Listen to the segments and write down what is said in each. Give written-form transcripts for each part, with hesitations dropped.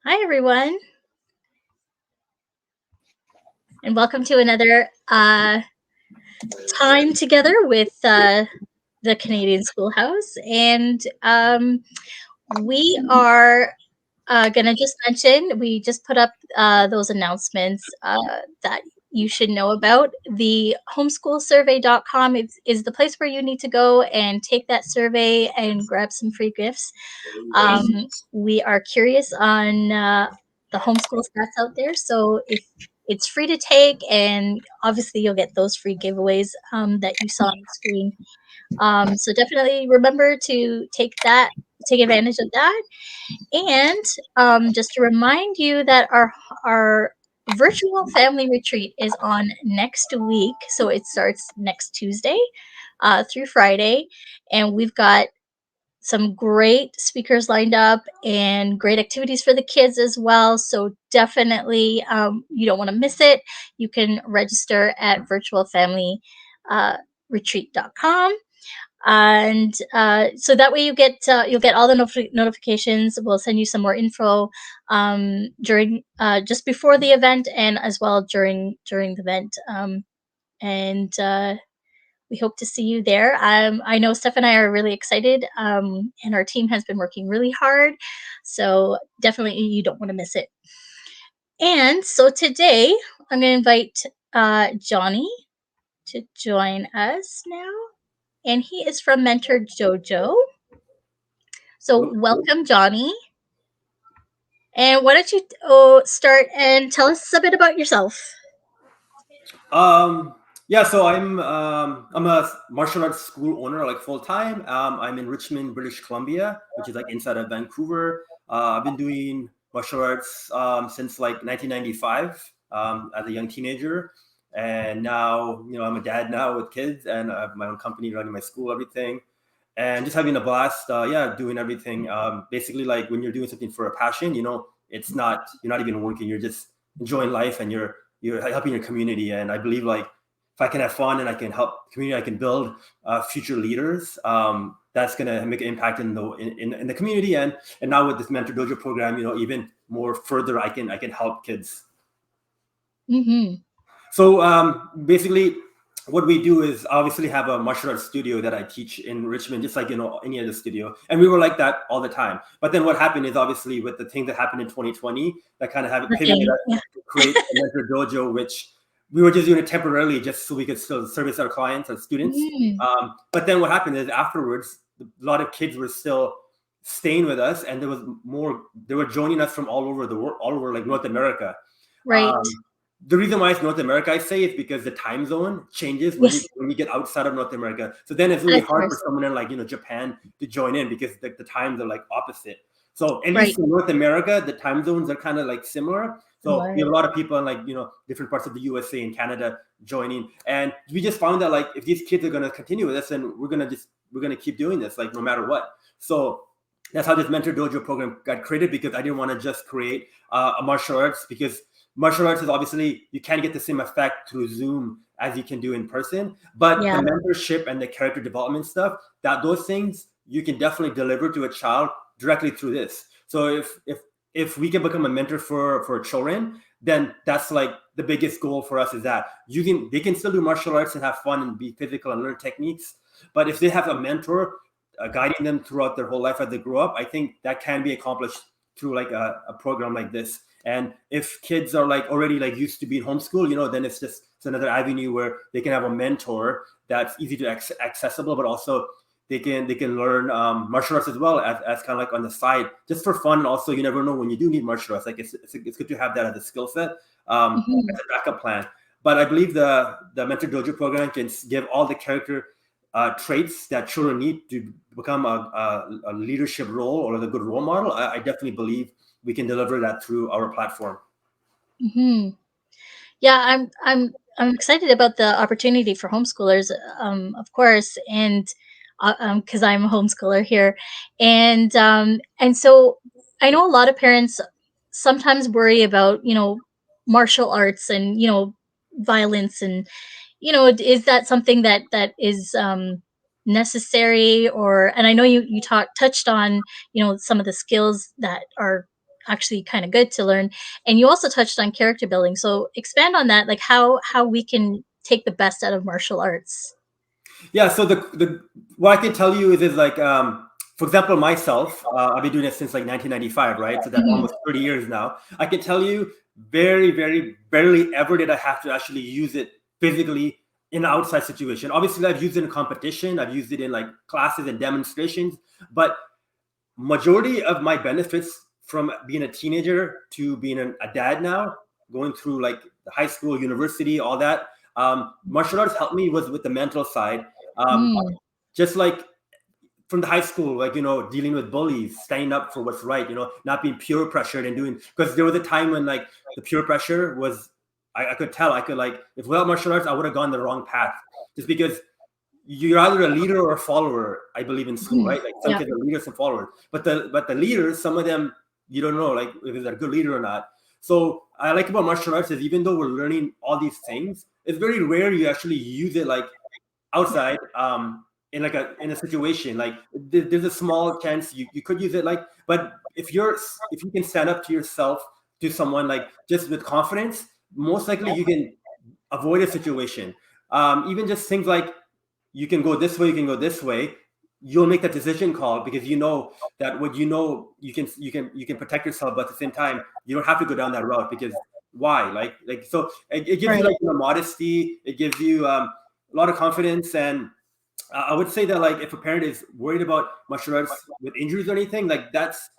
Hi, everyone, and welcome to another time together with the Canadian Schoolhouse. And we are going to just mention we just put up those announcements that you should know about. The homeschoolsurvey.com is the place where you need to go and take that survey and grab some free gifts. We are curious on the homeschool stats out there. So if it's free to take, and obviously you'll get those free giveaways that you saw on the screen. So definitely remember to take advantage of that. And just to remind you that our virtual family retreat is on next week. So it starts next Tuesday through Friday, and we've got some great speakers lined up and great activities for the kids as well. So definitely, you don't want to miss it. You can register at virtualfamilyretreat.com, and so that way you'll get all the notifications. We'll send you some more info during just before the event and as well during the event. And we hope to see you there. I know Steph and I are really excited, and our team has been working really hard. So definitely, you don't want to miss it. And so today, I'm going to invite Johnny to join us now, and he is from Mentor Dojo. So welcome, Johnny. And why don't you start and tell us a bit about yourself? Yeah, so I'm a martial arts school owner, like full time. I'm in Richmond, British Columbia, which is like inside of Vancouver. I've been doing martial arts since like 1995 as a young teenager, and now I'm a dad now with kids, and I have my own company running my school, everything, and just having a blast. Yeah, doing everything. Basically, like when you're doing something for a passion, it's not you're not even working. You're just enjoying life, and you're helping your community. And I believe like if I can have fun and I can help community, I can build future leaders. That's gonna make an impact in the community, and now with this Mentor Dojo program, even more further, I can help kids. Mm-hmm. So basically, what we do is obviously have a martial arts studio that I teach in Richmond, just like any other studio, and we were like that all the time. But then what happened is obviously with the thing that happened in 2020, that kind of have pivoted Okay. us Yeah. to create a Mentor Dojo, which we were just doing it temporarily, just so we could still service our clients, our students. Mm, But then what happened is afterwards, a lot of kids were still staying with us, and there was more. They were joining us from all over the world, all over like North America. right. Um, the reason why it's North America, I say, is because the time zone changes when you Yes. when you get outside of North America. So then it's really Of hard for course. someone in like Japan to join in because the times are like opposite. So at Right. least in North America, the time zones are kind of like similar. So we Similar. have a lot of people in like different parts of the USA and Canada joining, and we just found that like if these kids are gonna continue with us, then we're gonna keep doing this like no matter what. So that's how this Mentor Dojo program got created, because I didn't want to just create a martial arts, because martial arts is obviously you can't get the same effect through Zoom as you can do in person. But the Yeah. mentorship and the character development stuff, that those things you can definitely deliver to a child directly through this. So if we can become a mentor for children, then that's like the biggest goal for us, is that they can still do martial arts and have fun and be physical and learn techniques. But if they have a mentor guiding them throughout their whole life as they grow up, I think that can be accomplished through like a program like this. And if kids are like already like used to being homeschooled, then it's another avenue where they can have a mentor that's easy to accessible, but also they can learn martial arts as well as kind of like on the side, just for fun. And also, you never know when you do need martial arts. Like it's good to have that as a skill set, Mhm. as a backup plan. But I believe the Mentor Dojo program can give all the character traits that children need to become a leadership role or a good role model. I definitely believe we can deliver that through our platform. Mhm. Yeah, I'm excited about the opportunity for homeschoolers, of course, and because I'm a homeschooler here, and so I know a lot of parents sometimes worry about martial arts and violence, and is that something that is necessary? Or and I know you touched on some of the skills that are actually kind of good to learn. And you also touched on character building. So expand on that, like how we can take the best out of martial arts. Yeah. So the what I can tell you is like for example, myself, I've been doing it since like 1995, right? So that's Mhm. almost 30 years now. I can tell you very, very barely ever did I have to actually use it physically in an outside situation. Obviously, I've used it in competition, I've used it in like classes and demonstrations, but majority of my benefits from being a teenager to being a dad now, going through like the high school, university, all that, martial arts helped me was with the mental side. Um, Mm, just like from the high school, like, dealing with bullies, standing up for what's right, not being peer pressured and doing, because there was a time when like the peer pressure was, I could tell, I could like, if without martial arts, I would have gone the wrong path just because you're either a leader or a follower. I believe in school, mhm. right? Like some Yeah, kids are leaders and followers, but the leaders, some of them you don't know like if they're a good leader or not. So I like about martial arts is even though we're learning all these things, it's very rare you actually use it like outside in like in a situation like there's a small chance you could use it like, but if you can stand up to yourself, to someone like just with confidence, most likely you can avoid a situation. Even just things like you can go this way, you can go this way, you'll make that decision call because you know that what you can protect yourself, but at the same time you don't have to go down that route because why, like so it gives you right. like modesty, it gives you a lot of confidence. And I would say that like if a parent is worried about martial arts with injuries or anything, like that's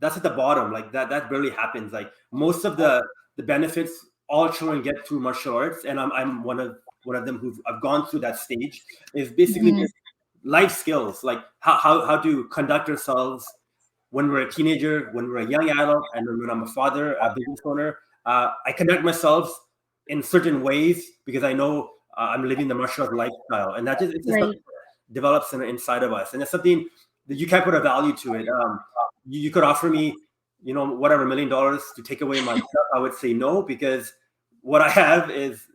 at the bottom. Like that barely happens. Like most of the benefits all children get through martial arts, and I'm one of them who've I've gone through that stage. Is basically Mhm. just life skills, like how to conduct ourselves when we're a teenager, when we're a young adult, and when I'm a father, a business owner. I conduct myself in certain ways because I know I'm living the martial art lifestyle, and that just it's just Right. develops inside of us, and it's something that you can't put a value to it. You could offer me, whatever $1 million to take away my stuff, I would say no because what I have is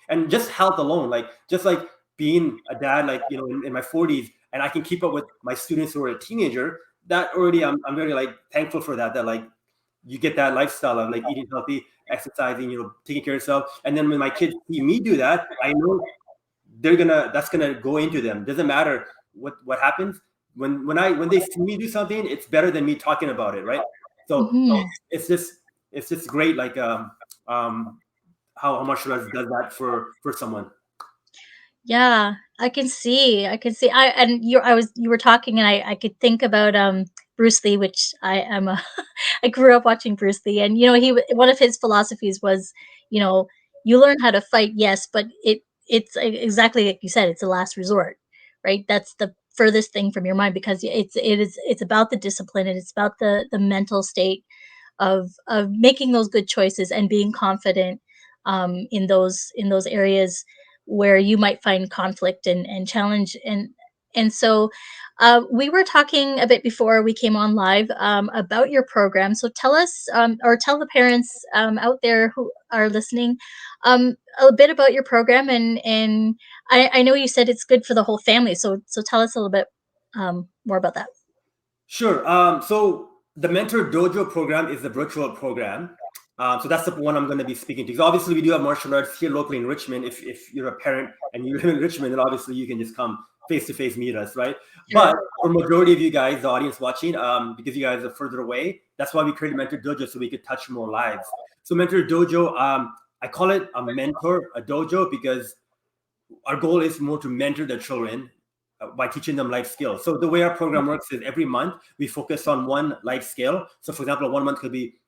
and just health alone, like just like being a dad, like in my 40s, and I can keep up with my students who are a teenager. That already, I'm very like thankful for that. That like you get that lifestyle of like eating healthy, exercising, taking care of yourself, and then when my kids see me do that, I know that's gonna go into them. Doesn't matter what happens when they see me do something, it's better than me talking about it, right? So Mhm. it's just great, like um how martial arts does that for someone. Yeah, I can see. I can see. You were talking and I could think about Bruce Lee, which I am a I grew up watching Bruce Lee, and one of his philosophies was, you know, you learn how to fight, yes, but exactly like you said, it's a last resort, right? That's the furthest thing from your mind because it's about the discipline and it's about the mental state of making those good choices and being confident in those areas where you might find conflict and challenge. And so we were talking a bit before we came on live about your program. So tell us or tell the parents out there who are listening a bit about your program. And I know you said it's good for the whole family. So tell us a little bit more about that. Sure. So the Mentor Dojo program is the virtual program. So that's the one I'm going to be speaking to. So obviously, we do have martial arts here locally in Richmond. If you're a parent and you live in Richmond, then obviously you can just come face to face meet us, right? Sure. But for majority of you guys, the audience watching, because you guys are further away, that's why we created Mentor Dojo so we could touch more lives. So Mentor Dojo, I call it a mentor, a dojo, because our goal is more to mentor the children by teaching them life skills. So the way our program works is every month we focus on one life skill. So for example, 1 month could be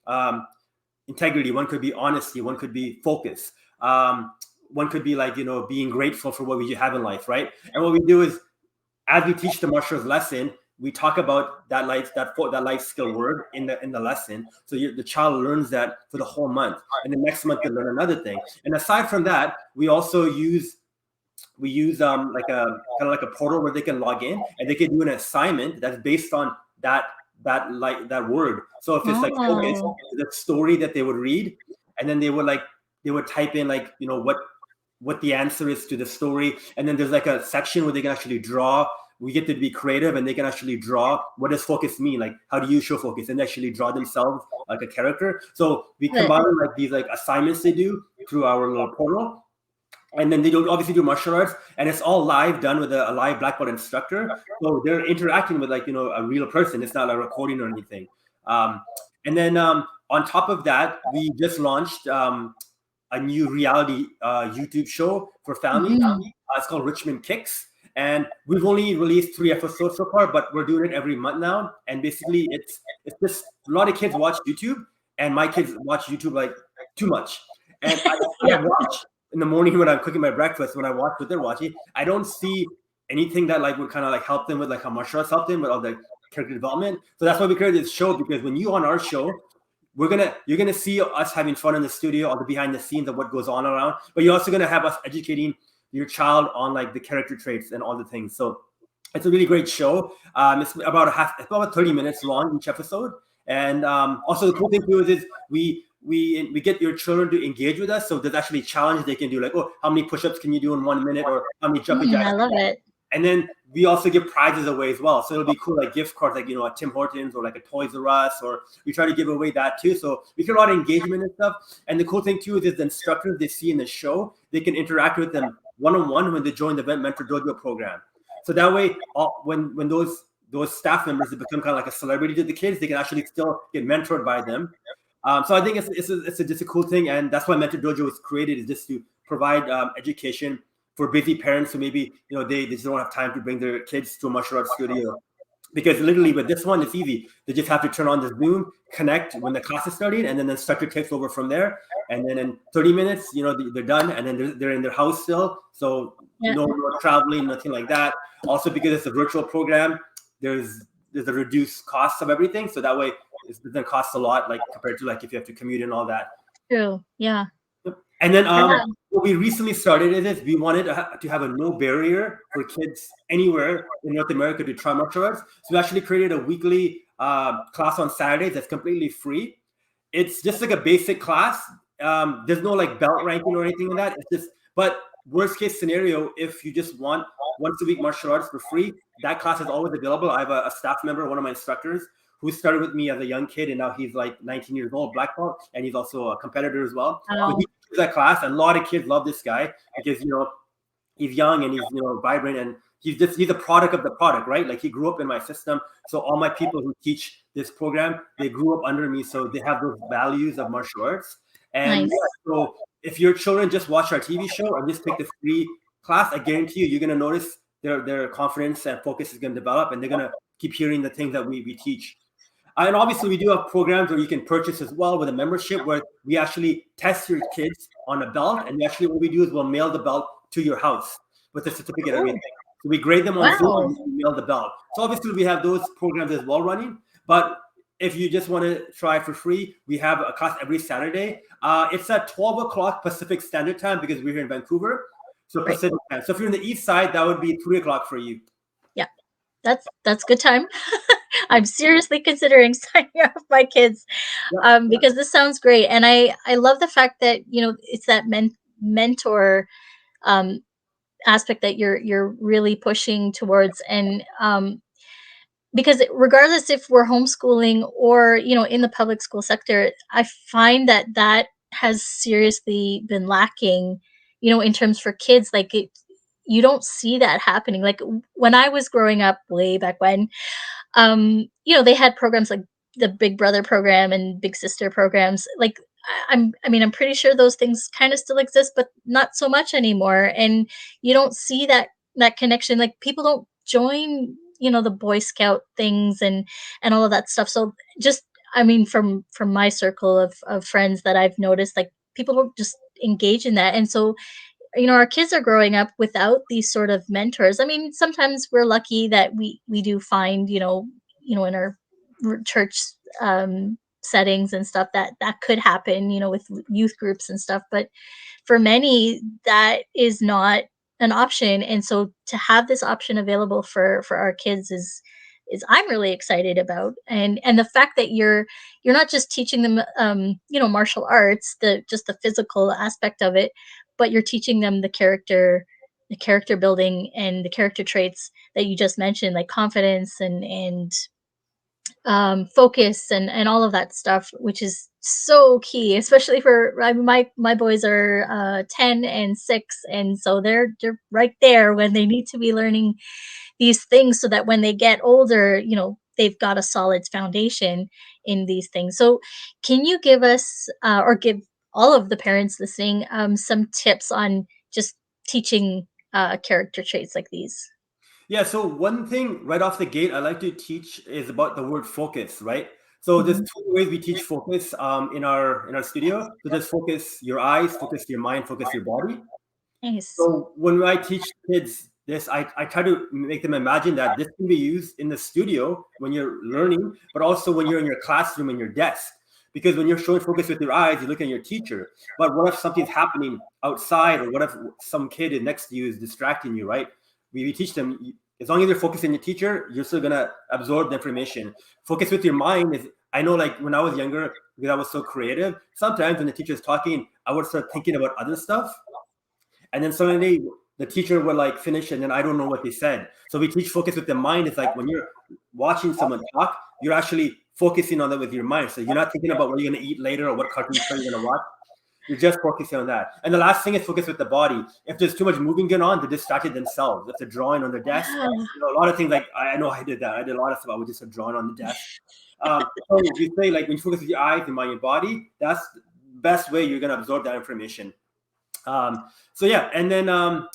integrity, one could be honesty, one could be focus, one could be like being grateful for what we have in life, right? And what we do is as we teach the martial arts lesson, we talk about that life skill word in the lesson. So the child learns that for the whole month, and the next month they learn another thing. And aside from that, we use like a kind of like a portal where they can log in and they can do an assignment that's based on that word. So if it's like focus, Oh. the story that they would read, and then they would type in like what the answer is to the story, and then there's like a section where they can actually draw we get to be creative, and they can actually draw what does focus mean, like how do you show focus, and actually draw themselves like a character. So we But combine like these like assignments they do through our little portal, and then they do obviously do martial arts, and it's all live, done with a live black belt instructor. So they're interacting with like a real person. It's not like recording or anything. And then on top of that, we just launched a new reality YouTube show for families. mhm. It's called Richmond Kicks, and we've only released 3 episodes so far, but we're doing it every month now. And basically, it's just a lot of kids watch YouTube, and my kids watch YouTube like too much. And I Yeah. watch in the morning when I'm cooking my breakfast. When I watch what they're watching, I don't see anything that like would kind of like help them with like how martial arts helped them with all the character development. So that's why we created this show, because when you on our show, you're gonna see us having fun in the studio, all the behind the scenes of what goes on around, but you're also gonna have us educating your child on like the character traits and all the things. So it's a really great show. It's about 30 minutes long each episode. And also the cool thing too is we get your children to engage with us. So there's actually challenges they can do, like, oh, how many push-ups can you do in 1 minute, or how many jumping jacks. I love it. And then we also give prizes away as well. So it'll be cool, like gift cards, like, a Tim Hortons or like a Toys R Us, or we try to give away that too. So we get a lot of engagement and stuff. And the cool thing too is the instructors they see in the show, they can interact with them one-on-one when they join the Event Mentor Dojo program. So that way, when those staff members, they become kind of like a celebrity to the kids, they can actually still get mentored by them. So I think it's just a cool thing. And that's why Mentor Dojo was created, is just to provide education for busy parents who maybe they just don't have time to bring their kids to a martial arts studio. Because literally with this one, it's easy. They just have to turn on the Zoom, connect when the class is starting, and then the instructor takes over from there. And then in 30 minutes, they're done, and then they're in their house still. So Yeah. no traveling, nothing like that. Also, because it's a virtual program, there's a reduced cost of everything. So that way it doesn't cost a lot, like compared to like if you have to commute and all that. True. Yeah. And then Yeah. what we recently started is we wanted to have a no barrier for kids anywhere in North America to try martial arts. So we actually created a weekly class on Saturdays that's completely free. It's just like a basic class. There's no like belt ranking or anything in that. It's just, but worst case scenario, if you just want once a week martial arts for free, that class is always available. I have a staff member, one of my instructors, who started with me as a young kid, and now he's like 19 years old, black belt, and he's also a competitor as well. So he teaches that class, and a lot of kids love this guy because he's young and he's vibrant, and he's a product of the product, right? Like he grew up in my system. So all my people who teach this program, they grew up under me, so they have those values of martial arts. And Nice. so if your children just watch our TV show and just take the free class, I guarantee you're going to notice their confidence and focus is going to develop, and they're going to keep hearing the things that we teach. And obviously, we do have programs where you can purchase as well with a membership, where we actually test your kids on a belt, and actually what we do is we'll mail the belt to your house with the certificate and everything. So we grade them on Zoom and we mail the belt. So obviously, we have those programs as well running. But if you just want to try for free, we have a class every Saturday. It's at 12 o'clock Pacific Standard Time because we're here in Vancouver. So Pacific time. So if you're in the east side, that would be 3 o'clock for you. Yeah. That's good time. I'm seriously considering signing up my kids because this sounds great, and I love the fact that it's that mentor um, aspect that you're really pushing towards, and because regardless if we're homeschooling or in the public school sector, I find that has seriously been lacking, in terms for kids. Like you don't see that happening. Like when I was growing up way back when, they had programs like the Big Brother program and Big Sister programs. Like I'm pretty sure those things kind of still exist, but not so much anymore. And you don't see that connection. Like people don't join, the Boy Scout things and all of that stuff. So just from my circle of friends that I've noticed, like people don't just engage in that. And so our kids are growing up without these sort of mentors. I mean, sometimes we're lucky that we do find, in our church settings and stuff, that could happen, with youth groups and stuff. But for many, that is not an option. And so to have this option available for our kids is I'm really excited about. And the fact that you're not just teaching them martial arts, the just the physical aspect of it, but you're teaching them the character the character building and the character traits that you just mentioned, like confidence and focus and all of that stuff, which is so key, especially for I mean, my boys are 10 and 6, and so they're right there when they need to be learning these things so that when they get older, they've got a solid foundation in these things. So, can you give us or give all of the parents listening some tips on just teaching character traits like these? Yeah, so one thing right off the gate I like to teach is about the word focus, right? So there's Mhm. two ways we teach focus in our studio. So there's focus your eyes, focus your mind, focus your body. Nice. So when I teach kids this, I try to make them imagine that this can be used in the studio when you're learning, but also when you're in your classroom and your desk. Because when you're showing focus with your eyes, you're looking at your teacher. But what if something's happening outside, or what if some kid is next to you is distracting you, right? We teach them, as long as you're focusing on your teacher, you're still gonna absorb the information. Focus with your mind is, I know, like when I was younger, because I was so creative, sometimes when the teacher is talking, I would start thinking about other stuff, and then suddenly the teacher would like finish, and then I don't know what they said. So we teach focus with the mind. It's like when you're watching someone talk, you're actually focusing on that with your mind. So you're not thinking about what you're going to eat later or what cartoon show you're going to watch. You're just focusing on that. And the last thing is focus with the body. If there's too much moving going on, they're distracted themselves. If they're drawing on their desk, Yeah. a lot of things, like I know I did that. I did a lot of stuff. I would just have drawn on the desk. So we say, like, when you focus with your eyes and mind your body, that's the best way you're going to absorb that information. So yeah, and then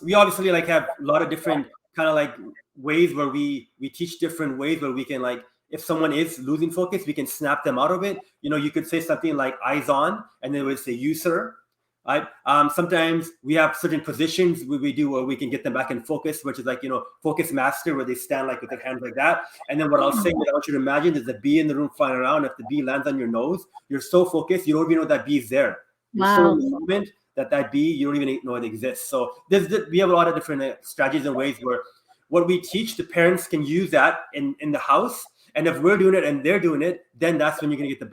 we obviously like have a lot of different kind of like ways where we teach different ways where we can, like, if someone is losing focus, we can snap them out of it. You could say something like eyes on, and they would say you sir. Right. Sometimes we have certain positions we do where we can get them back in focus, which is like, focus master, where they stand like with their hands like that. And then what I'll say, what I want you to imagine, is a bee in the room flying around. If the bee lands on your nose, you're so focused, you don't even know that bee's there. You're so in Wow. the moment that bee, you don't even know it exists. So we have a lot of different strategies and ways where what we teach, the parents can use that in the house. And if we're doing it and they're doing it, then that's when you're going to get the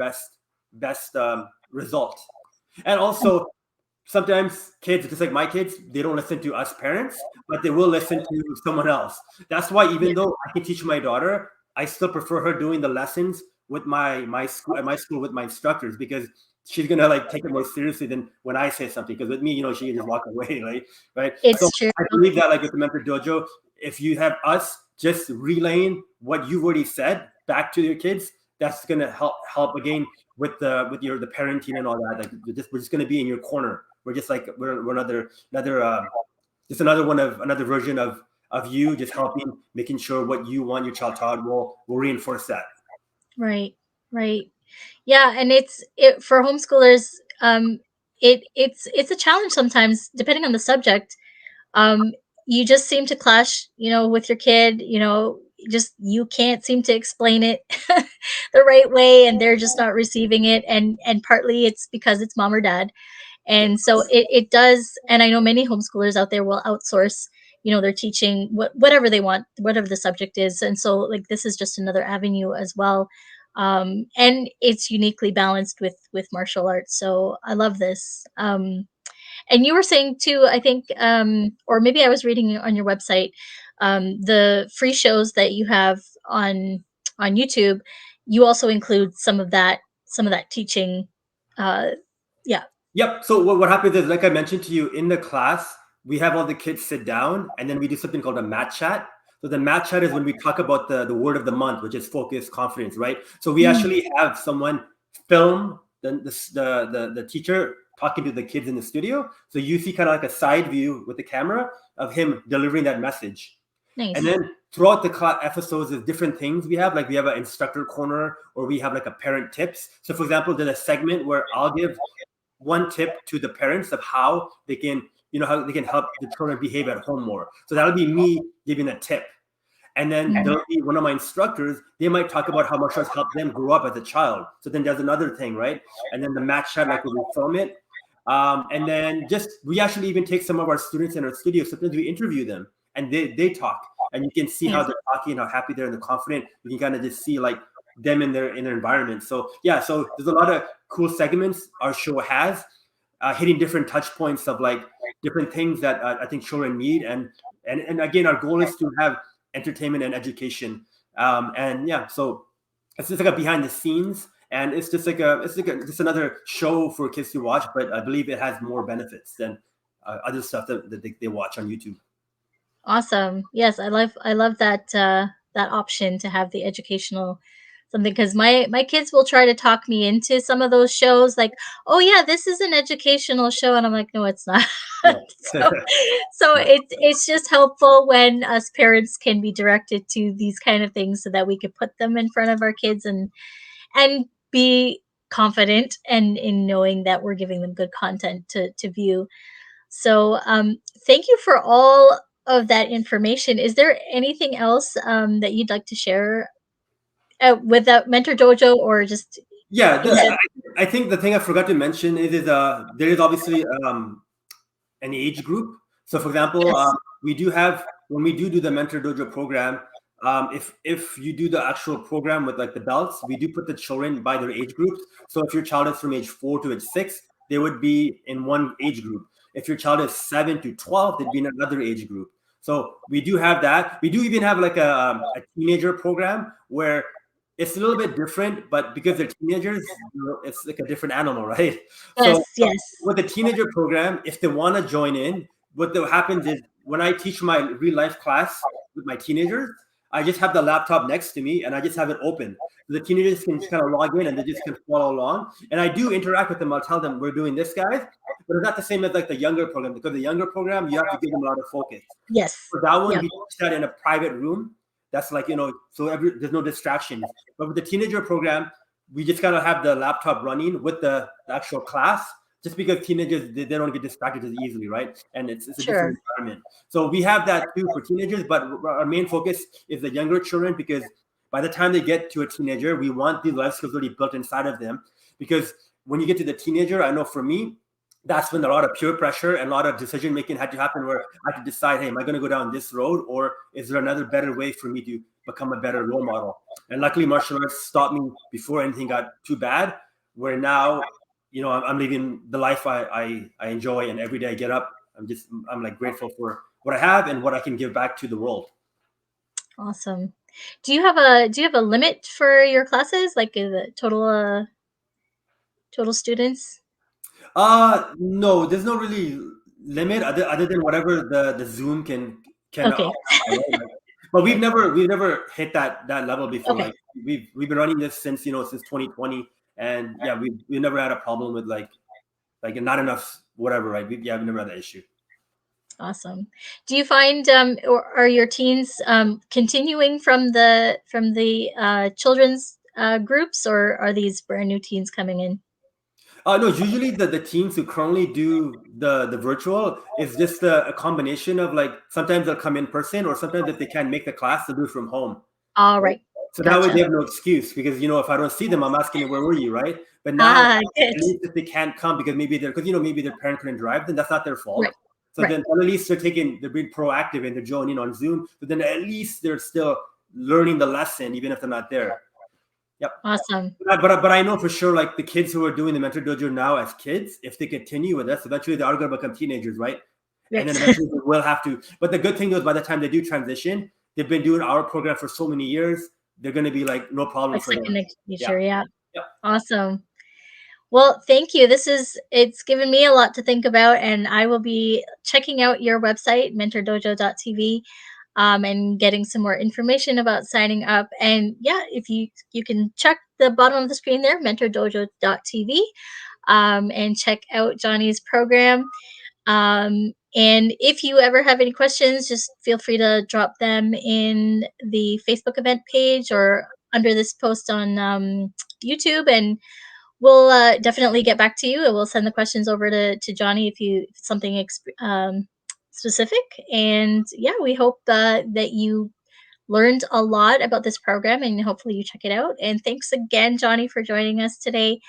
best result. And also, sometimes kids, just like my kids, they don't listen to us parents, but they will listen to someone else. That's why, even though I can teach my daughter, I still prefer her doing the lessons with my school, at my school, with my instructors, because she's gonna like take it more seriously than when I say something. Because with me, she can just walk away, right? So It's true. I believe that, like with the Mentor Dojo, if you have us just relaying what you've already said back to your kids, that's gonna help again with the parenting and all that. Like we're just gonna be in your corner. We're just like we're just another version of you, just helping, making sure what you want your child taught will reinforce that. Right. Right. Yeah, and it for homeschoolers, it's a challenge sometimes depending on the subject. Um, you just seem to clash, with your kid, just you can't seem to explain it the right way, and they're just not receiving it, and partly it's because it's mom or dad. Yeah. And so it does, and I know many homeschoolers out there will outsource, their teaching, whatever they want, whatever the subject is. And so, like, this is just another avenue as well. And it's uniquely balanced with martial arts. So I love this. And you were saying too, I think, or maybe I was reading on your website, the free shows that you have on YouTube, you also include some of that teaching. Uh, yeah. Yep. So what happens is, like I mentioned to you, in the class, we have all the kids sit down, and then we do something called a mat chat. So the mat chat is when we talk about the word of the month, which is focus, confidence, right? So we Mm, actually have someone film the teacher talking to the kids in the studio. So you see kind of like a side view with the camera of him delivering that message. And nice. then throughout the class episodes, there's different things we have. Like we have an instructor corner, or we have like a parent tips. So for example, there's a segment where I'll give one tip to the parents of how they can, how they can help the children behave at home more. So that'll be me giving a tip. And then Mhm. there'll be one of my instructors, they might talk about how martial arts helped them grow up as a child. So then there's another thing, right? And then the match chat, like when we film it. And then just, we actually even take some of our students in our studio. Sometimes we interview them and they talk. And you can see how Nice. they're talking, how happy they're, and they're confident. You can kind of just see like them in their environment. So yeah, so there's a lot of cool segments our show has. hitting different touch points of like different things that I think children need. And again, our goal is to have entertainment and education. And yeah, so it's just like a behind the scenes, and it's just just another show for kids to watch. But I believe it has more benefits than other stuff that they watch on YouTube. Awesome. Yes, I love that that option to have the educational something, because my kids will try to talk me into some of those shows, like, oh yeah, this is an educational show, and I'm like, no, it's not. Yeah. so so Yeah. it's just helpful when us parents can be directed to these kind of things so that we could put them in front of our kids and be confident and in knowing that we're giving them good content to view. So, thank you for all of that information. Is there anything else that you'd like to share with that Mentor Dojo, or just Yeah, in general? I think the thing I forgot to mention is there is obviously an age group. So, for example, Yes. we do have when we do the Mentor Dojo program. If you do the actual program with like the belts, we do put the children by their age groups. So, if your child is from age 4 to age 6, they would be in one age group. If your child is 7 to 12, they'd be in another age group. So we do have that. We do even have like a teenager program where it's a little bit different, but because they're teenagers, it's like a different animal, right? Yes, So yes. with the teenager program, if they want to join in, what happens is when I teach my real life class with my teenagers, I just have the laptop next to me and I just have it open. So the teenagers can just kind of log in and they just can follow along. And I do interact with them. I'll tell them we're doing this, guys, but it's not the same as like the younger program, because the younger program you have to give them a lot of focus. Yes. For that one, Yeah. we teach that in a private room. That's like, so there's no distractions. But with the teenager program, we just gotta have the laptop running with the actual class, just because teenagers they don't get distracted as easily, right? And it's a different Sure. environment. So we have that too for teenagers, but our main focus is the younger children, because by the time they get to a teenager, we want these life skills already built inside of them. Because when you get to the teenager, I know for me, that's when a lot of peer pressure and a lot of decision making had to happen, where I had to decide, hey, am I going to go down this road, or is there another better way for me to become a better role model? And luckily, martial arts stopped me before anything got too bad, where now, I'm living the life I enjoy, and every day I get up, I'm like grateful for what I have and what I can give back to the world. Awesome. Do you have a limit for your classes, like the total students? No, there's no really limit other than whatever the Zoom can Okay. allow, right? But we've never hit that level before. Okay. Like we've been running this since 2020, and yeah, we never had a problem with like not enough whatever, right? We've never had that issue. Awesome. Do you find or are your teens continuing from the children's groups, or are these brand new teens coming in? No, usually the teams who currently do the virtual is just a combination of like sometimes they'll come in person, or sometimes if they can't make the class, they'll do it from home. All right. So that way Gotcha. they have no excuse, because if I don't see them, I'm asking them, where were you, right? But now Ah, good. at least if they can't come because maybe their parent couldn't drive, then that's not their Right. fault. So Right. then at least they're being proactive and they're joining on Zoom. But then at least they're still learning the lesson even if they're not there. Yep. Awesome. But I know for sure, like the kids who are doing the mentor dojo now as kids, if they continue with us, eventually they are going to become teenagers, right? And then Right. eventually they will have to. But the good thing is, by the time they do transition, they've been doing our program for so many years, they're going to be like no problem Like for them. second Yeah. nature. Yeah. Yep. Awesome. Well, thank you. It's given me a lot to think about, and I will be checking out your website, mentordojo.tv, and getting some more information about signing up. And yeah, if you can check the bottom of the screen there, mentordojo.tv, and check out Johnny's program. And if you ever have any questions, just feel free to drop them in the Facebook event page or under this post on YouTube, and we'll definitely get back to you. And we'll send the questions over to Johnny if it's something specific. And yeah, we hope that you learned a lot about this program, and hopefully you check it out. And thanks again, Johnny, for joining us today.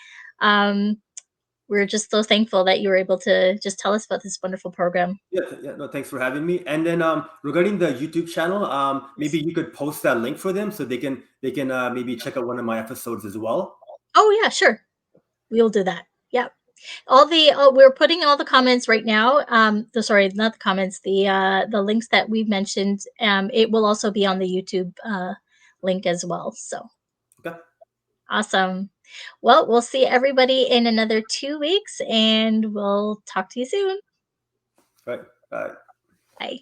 Um, we're just so thankful that you were able to just tell us about this wonderful program. Yeah, yeah, no, thanks for having me. And then regarding the YouTube channel, maybe Yes. you could post that link for them so they can maybe check out one of my episodes as well. Oh yeah, sure. We'll do that. Yeah. All the we're putting all the comments right now. The sorry, not the comments. The links that we've mentioned. It will also be on the YouTube link as well. So Okay. awesome. Well, we'll see everybody in another 2 weeks, and we'll talk to you soon. Right. Bye. Bye.